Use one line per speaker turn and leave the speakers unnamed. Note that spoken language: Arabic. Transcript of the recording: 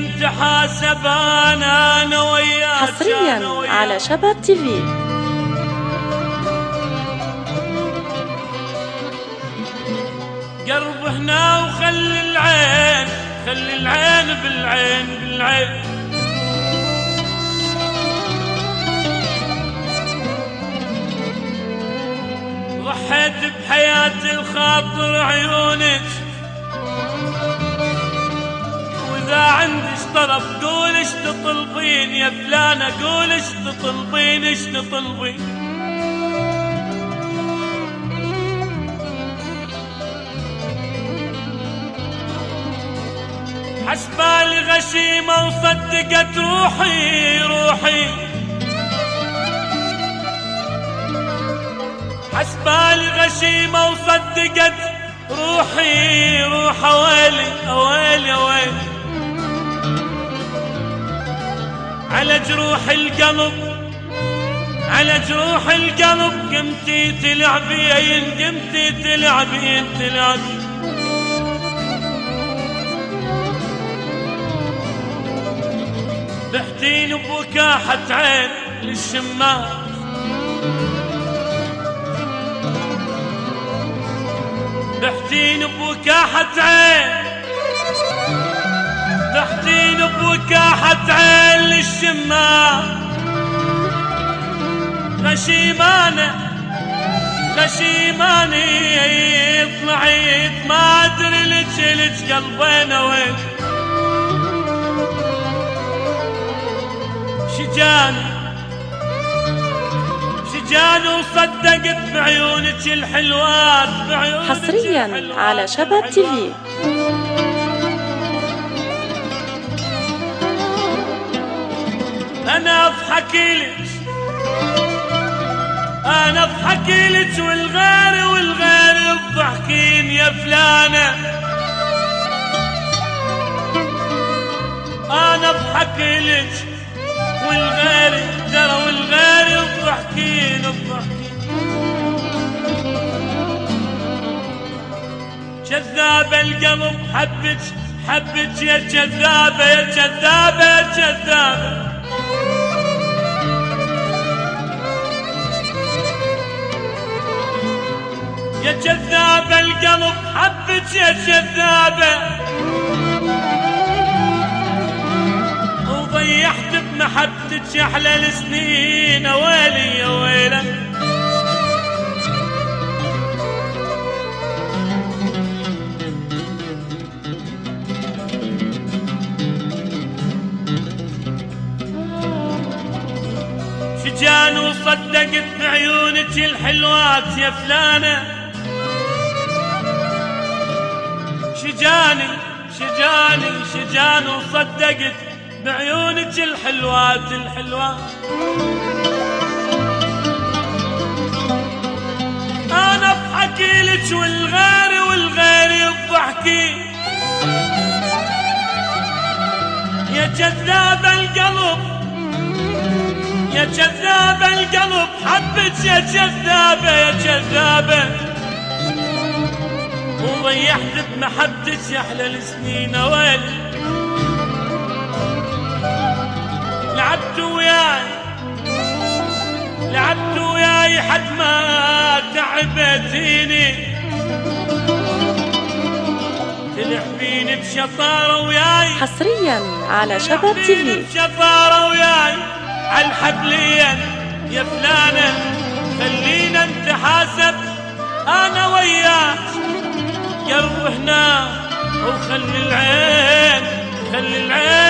نتحاسب انا وياك
حصريا على شباب تي في.
قرب هنا وخلي العين، خلي العين بالعين بالعين. ضحيت بحياتي الخاطر عيونك، واذا عندي طلب قول ايش تطلبين يا فلانة، قول ايش تطلبين ايش تطلبين. حسبالي غشيمة وصدقت روحي روحي، حسبالي غشيمة وصدقت روحي روح. ويلي ويلي ويلي على جروح القلب، على جروح القلب قمتي تلعبين، قمتي تلعبين تلعبين. ضحتين بوكاحة عين للشماس، ضحتين بوكاحة عين، ضحتين بوكاحة عين للشماس. غشيمانة غشيماني طلعت ما ادري لك قلبينا وين. شجاني شجاني وصدقت بعيونك الحلوات، بعيونك
حصريا
الحلوات
على شباب تي في.
انا اضحك لك، انا اضحك لك والغير والغير يضحكين يا فلانة. انا اضحك لك والغير ترى والغير يضحكين الضحكين. كذابة القلب حبك حبك يا كذابة يا كذابة يا كذابة. يا كذابة القلب حبك يا كذابة، وضيحت بمحبتك يا احلى السنين. ويلي يا ويلك شجان وصدقت بعيونك الحلوات يا فلانة. شجاني شجاني شجان وصدقت بعيونك الحلوات الحلوات. انا اضحك لك والغير والغير يضحكي. يا كذاب القلب يا كذاب القلب حبك يا كذابة يا كذابة، وضيحت بمحبتك يا احلى السنين. ويلي لعبت وياي لعبت وياي حد ما تعبتيني، تلعبين بشطارة وياي.
حصريا على شباب تي في.
بشطارة وياي عالحبلين يا فلانة. خلينا نتحاسب انا وياك، قرب هنا وخلي العين خلي العين